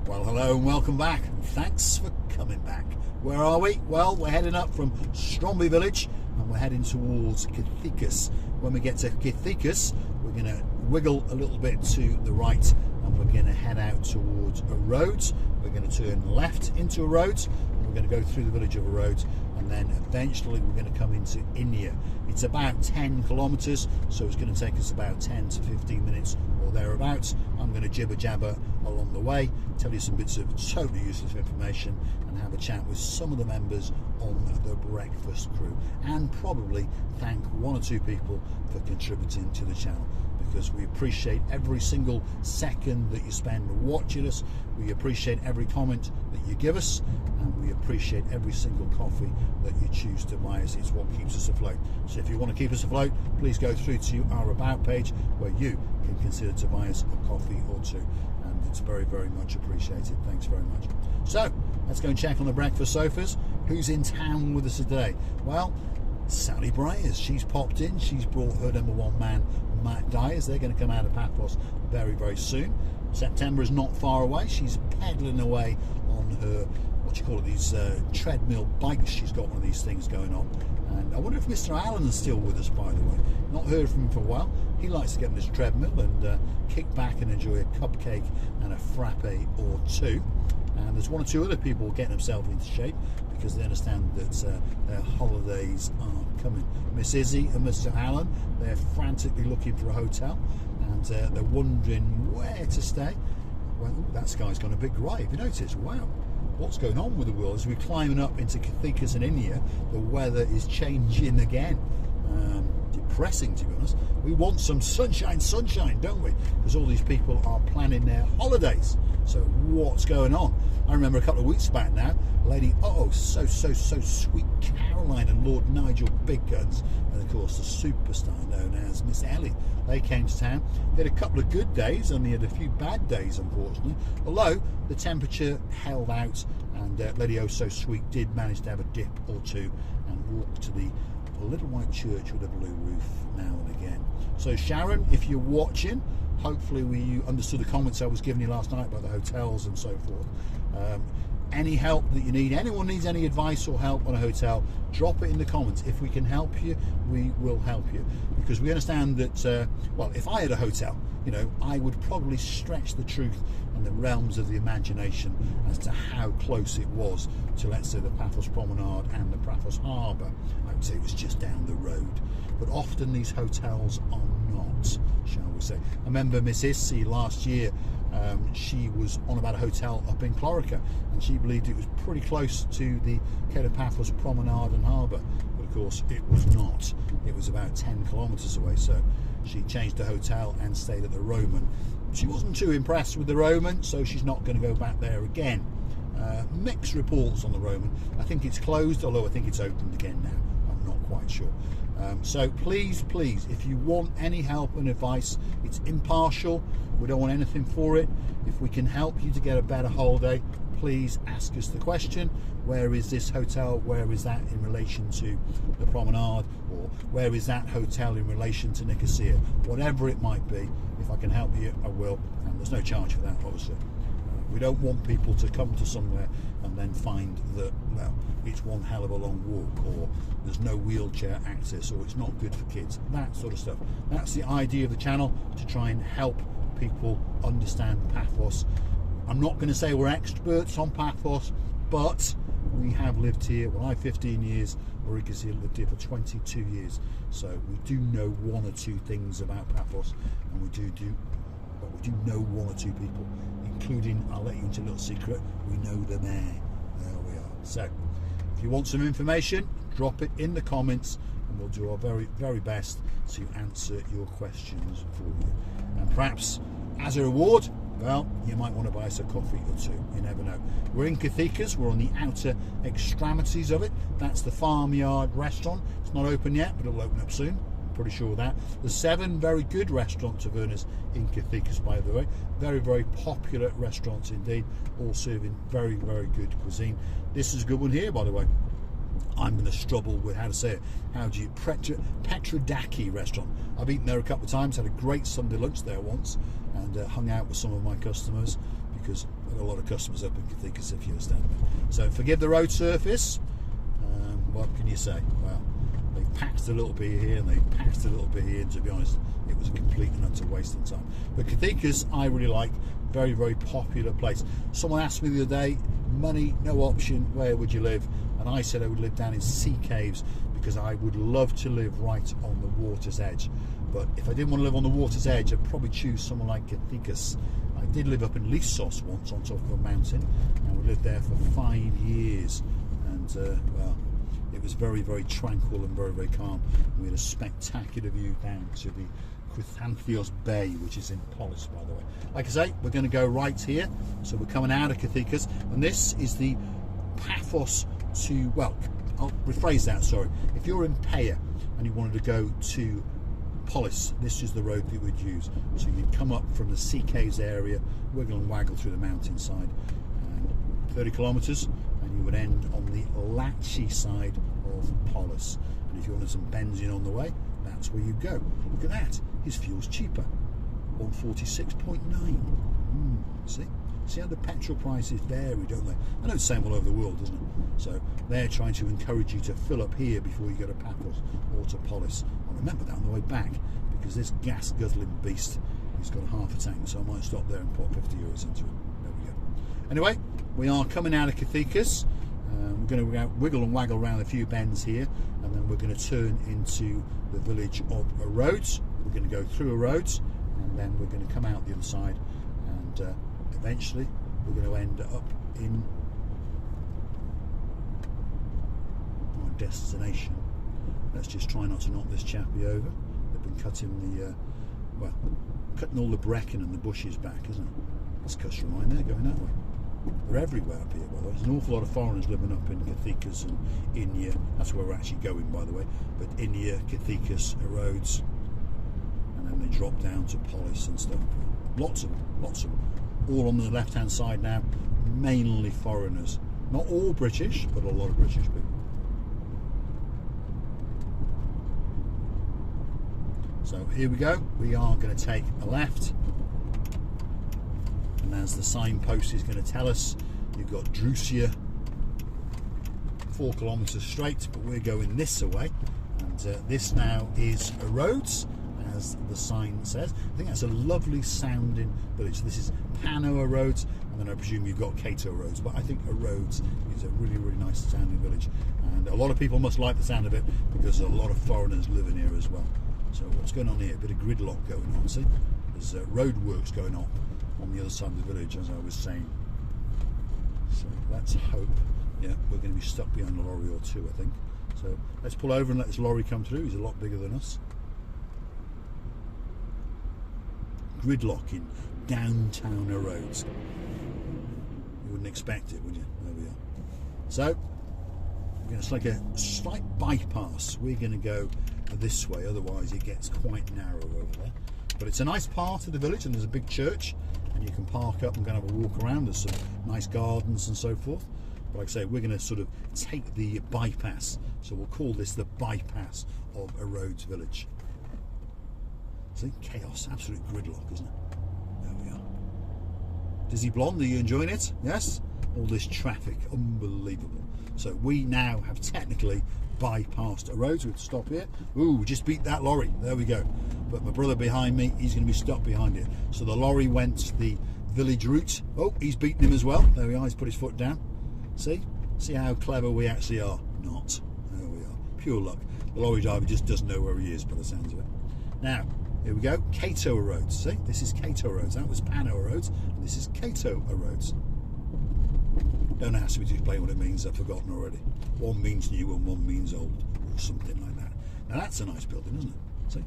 Well, hello and welcome back. Thanks for coming back. Where are we? Well, we're heading up from Stromby village and we're heading towards Kathikas. When we get to Kathikas, we're going to wiggle a little bit to the right and we're going to head out towards Arodes. We're going to turn left into Arodes and we're going to go through the village of Arodes, and then eventually we're going to come into Ineia. It's about 10 kilometres, so it's going to take us about 10 to 15 minutes or thereabouts. I'm going to jibber jabber along the way, tell you some bits of totally useless information and have a chat with some of the members on the breakfast crew, and probably thank one or two people for contributing to the channel, because we appreciate every single second that you spend watching us. We appreciate every comment that you give us, and we appreciate every single coffee that you choose to buy us. It's what keeps us afloat. So if you want to keep us afloat, please go through to our About page where you can consider to buy us a coffee or two, and it's very, very much appreciated. Thanks very much. So let's go and check on the breakfast sofas. Who's in town with us today? Well, Sally Bryers, she's popped in. She's brought her number one man, Matt Dyers. They're going to come out of Paphos very, very soon. September is not far away. She's pedaling away on her, what do you call it, these treadmill bikes. She's got one of these things going on. And I wonder if Mr. Allen's still with us, by the way. Not heard from him for a while. He likes to get on this treadmill and kick back and enjoy a cupcake and a frappe or two. And there's one or two other people getting themselves into shape because they understand that their holidays are coming. Miss Izzy and Mr. Allen, they're frantically looking for a hotel, and they're wondering where to stay. Well, ooh, that sky's gone a bit grey. Have you noticed? Wow, what's going on with the world? As we're climbing up into Kathikas and Ineia, the weather is changing again. Depressing, to be honest. We want some sunshine, don't we? Because all these people are planning their holidays. So what's going on? I remember a couple of weeks back now, Lady so sweet Caroline and Lord Nigel Big Guns, and of course the superstar known as Miss Ellie. They came to town. They had a couple of good days, and they had a few bad days, unfortunately. Although the temperature held out, and Lady So Sweet did manage to have a dip or two and walk to the little white church with a blue roof now and again. So Sharon, if you're watching, hopefully you understood the comments I was giving you last night about the hotels and so forth. Any help that you need, anyone needs any advice or help on a hotel, drop it in the comments. If we can help you, we will help you, because we understand that well, if I had a hotel, you know, I would probably stretch the truth and the realms of the imagination as to how close it was to, let's say, the Paphos Promenade and the Paphos Harbour. I would say it was just down the road, but often these hotels are not, shall we say. I remember Miss Issy last year, she was on about a hotel up in Clorica, and she believed it was pretty close to the Cape of Paphos Promenade and Harbour, but of course it was not. It was about 10 kilometres away, so she changed the hotel and stayed at the Roman. She wasn't too impressed with the Roman, so she's not going to go back there again. Mixed reports on the Roman. I think it's closed, although I think it's opened again now. I'm not quite sure. So please, if you want any help and advice, it's impartial. We don't want anything for it. If we can help you to get a better holiday, please ask us the question. Where is this hotel? Where is that in relation to the promenade? Or where is that hotel in relation to Nicosia? Whatever it might be, if I can help you, I will. And there's no charge for that, obviously. We don't want people to come to somewhere and then find that, well, it's one hell of a long walk, or there's no wheelchair access, or it's not good for kids, that sort of stuff. That's the idea of the channel, to try and help people understand Paphos. I'm not going to say we're experts on Paphos, but we have lived here. Well, I've 15 years, Marika's here lived here for 22 years, so we do know one or two things about Paphos, and we do know one or two people, including, I'll let you into a little secret, we know the mayor. There we are. So if you want some information, drop it in the comments and we'll do our very, very best to answer your questions for you. And perhaps as a reward, well, you might want to buy us a coffee or two. You never know. We're in Kathikas. We're on the outer extremities of it. That's the Farmyard restaurant. It's not open yet, but it'll open up soon. Pretty sure of that. There's 7 very good restaurant tavernas in Kathikas, by the way. Very, very popular restaurants indeed, all serving very, very good cuisine. This is a good one here, by the way. I'm going to struggle with how to say it. How do you Petrodaki restaurant? I've eaten there a couple of times. Had a great Sunday lunch there once, and hung out with some of my customers, because I've got a lot of customers up in Kathikas, if you understand me. So forgive the road surface. What can you say? Well, they packed a little bit here and they packed a little bit here, and to be honest, it was a complete and utter waste of time. But Kathikas, I really like. Very, very popular place. Someone asked me the other day, money, no option, where would you live? And I said I would live down in Sea Caves, because I would love to live right on the water's edge. But if I didn't want to live on the water's edge, I'd probably choose someone like Kathikas. I did live up in Lissos once on top of a mountain, and we lived there for 5 years. And well, it was very, very tranquil and very, very calm. We had a spectacular view down to the Kathikas Bay, which is in Paphos, by the way. Like I say, we're going to go right here. So we're coming out of Kathikas, and this is the Paphos to, well, I'll rephrase that, sorry. If you're in Ineia and you wanted to go to Paphos, this is the road that you would use. So you'd come up from the Sea Caves area, wiggle and waggle through the mountainside, and 30 kilometres, and you would end on the Lachi side of Paphos. And if you wanted some benzene on the way, that's where you go. Look at that, his fuel's cheaper, 146.9. See how the petrol prices vary, don't they? I know it's the same all over the world, isn't it? So they're trying to encourage you to fill up here before you go to Paphos or to Paphos. I remember that on the way back, because this gas guzzling beast, he's got a half a tank, so I might stop there and put 50 euros into it. There we go. Anyway, we are coming out of Kathikas. We're going to wiggle and waggle around a few bends here, and then we're going to turn into the village of Arodes. We're going to go through Arodes, and then we're going to come out the other side, and eventually we're going to end up in our destination. Let's just try not to knock this chappie over. They've been cutting the well, cutting all the bracken and the bushes back, isn't it? There's customer line there going that way. They're everywhere up here, by the way. There's an awful lot of foreigners living up in Kathikas and Ineia. That's where we're actually going, by the way. But Ineia, Kathikas, Arodes, and then they drop down to Paphos and stuff. Lots of them, lots of them. All on the left-hand side now, mainly foreigners. Not all British, but a lot of British people. So here we go. We are going to take a left. And as the signpost is going to tell us, you've got Drusia, 4 kilometres straight, but we're going this way. And this now is Arodes, as the sign says. I think that's a lovely sounding village. This is Pano Arodes, and then I presume you've got Cato Arodes, but I think Arodes is a really, really nice sounding village. And a lot of people must like the sound of it, because a lot of foreigners live in here as well. So what's going on here? A bit of gridlock going on, see? There's road works going on the other side of the village, as I was saying. So let's hope, yeah, we're going to be stuck behind a lorry or two, I think. So let's pull over and let this lorry come through. He's a lot bigger than us. Gridlock in downtown Arodes. You wouldn't expect it, would you? There we are. So it's like a slight bypass. We're going to go this way, otherwise it gets quite narrow over there. But it's a nice part of the village, and there's a big church, and you can park up and go and have a walk around. There's some nice gardens and so forth. But like I say, we're going to sort of take the bypass, so we'll call this the bypass of Arodes village. See, chaos, absolute gridlock, isn't it? There we are. Dizzy Blonde, are you enjoying it? Yes? All this traffic, unbelievable. So we now have technically bypassed Arodes. We'll stop here. Ooh, we just beat that lorry. There we go. But my brother behind me, he's going to be stuck behind it. So the lorry went the village route. Oh, he's beaten him as well. There we are. He's put his foot down. See how clever we actually are. Not. There we are. Pure luck. The lorry driver just doesn't know where he is, by the sounds of it. Now, here we go. Cato Arodes. See, this is Cato Arodes. That was Pano Arodes, and this is Cato Arodes. Don't ask me to explain what it means. I've forgotten already. One means new and one means old, or something like that. Now that's a nice building, isn't it? See,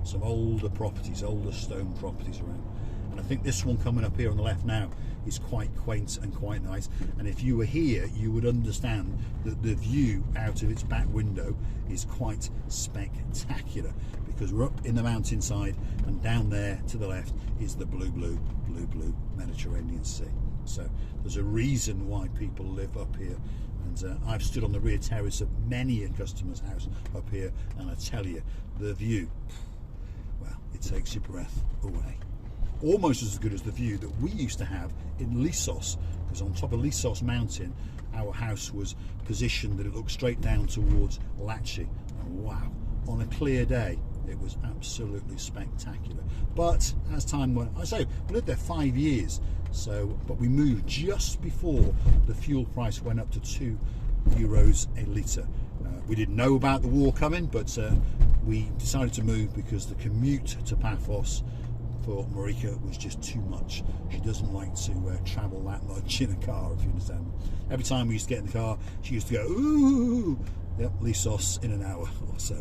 some older properties, older stone properties around. And I think this one coming up here on the left now is quite quaint and quite nice. And if you were here, you would understand that the view out of its back window is quite spectacular, because we're up in the mountainside, and down there to the left is the blue Mediterranean Sea. So there's a reason why people live up here And I've stood on the rear terrace of many a customer's house up here, and I tell you, the view, well, it takes your breath away. Almost as good as the view that we used to have in Lissos, because on top of Lissos mountain our house was positioned that it looked straight down towards Latchi, and wow, on a clear day it was absolutely spectacular. But as time went, I say we lived there 5 years, but we moved just before the fuel price went up to €2 a litre. We didn't know about the war coming, but we decided to move because the commute to Paphos for Marika was just too much. She doesn't like to travel that much in a car, if you understand. Every time we used to get in the car, she used to go, ooh, yep, Lissos in an hour or so.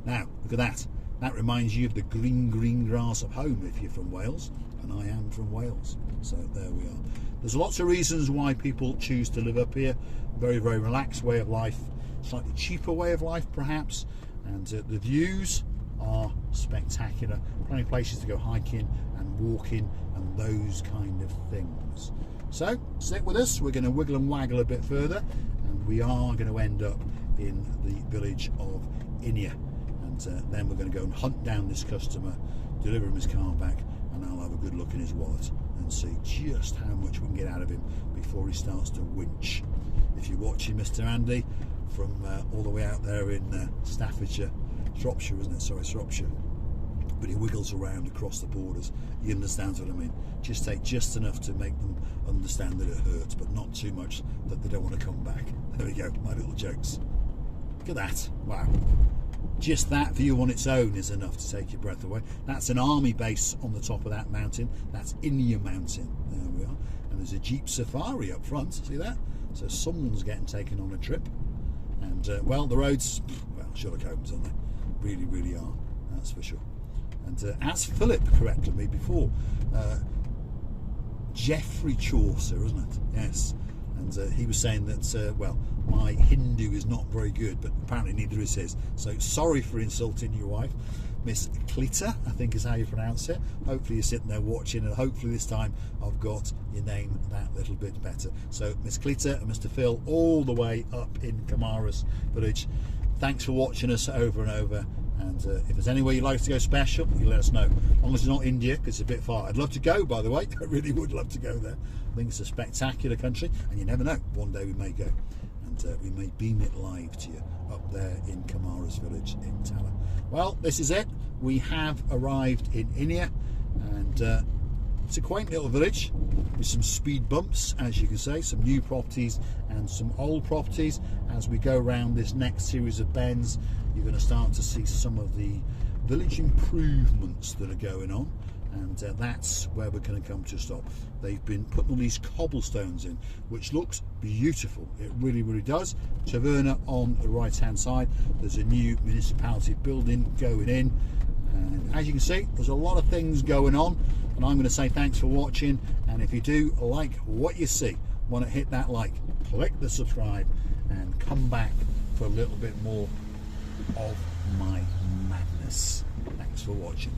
Now, look at that. That reminds you of the green grass of home if you're from Wales, and I am from Wales. So there we are. There's lots of reasons why people choose to live up here. Very, very relaxed way of life, slightly cheaper way of life perhaps, and the views are spectacular. Plenty of places to go hiking and walking and those kind of things. So stick with us, we're going to wiggle and waggle a bit further, and we are going to end up in the village of Ineia, and then we're going to go and hunt down this customer, deliver him his car back, and I'll have a good look in his wallet and see just how much we can get out of him before he starts to winch. If you're watching Mr. Andy from all the way out there in Staffordshire, Shropshire, isn't it? Sorry, Shropshire. But he wiggles around across the borders. He understands what I mean. Just take just enough to make them understand that it hurts, but not too much that they don't want to come back. There we go, my little jokes. Look at that. Wow. Just that view on its own is enough to take your breath away. That's an army base on the top of that mountain. That's Ineia mountain. There we are. And there's a Jeep Safari up front. See that? So someone's getting taken on a trip. And, well, the roads, well, Sherlock Holmes, aren't they? Really, really are. That's for sure. And as Philip corrected me before, Geoffrey Chaucer, isn't it? Yes. And he was saying that, well, my Hindu is not very good, but apparently neither is his. So sorry for insulting your wife. Miss Clita, I think is how you pronounce it. Hopefully you're sitting there watching, and hopefully this time I've got your name that little bit better. So Miss Clita and Mr. Phil, all the way up in Kamaras village. Thanks for watching us over and over. And if there's anywhere you'd like to go special, you let us know. As long as it's not India, because it's a bit far. I'd love to go, by the way. I really would love to go there. I think it's a spectacular country, and you never know. One day we may go, and we may beam it live to you up there in Kamaras village in Tala. Well, this is it. We have arrived in Ineia, and it's a quaint little village with some speed bumps, as you can say, some new properties and some old properties. As we go around this next series of bends, you're going to start to see some of the village improvements that are going on, and that's where we're going to come to a stop. They've been putting all these cobblestones in, which looks beautiful. It really, really does. Taverna on the right hand side. There's a new municipality building going in, and as you can see, there's a lot of things going on. And I'm going to say thanks for watching, and if you do like what you see, want to hit that like, click the subscribe, and come back for a little bit more of my madness. Thanks for watching.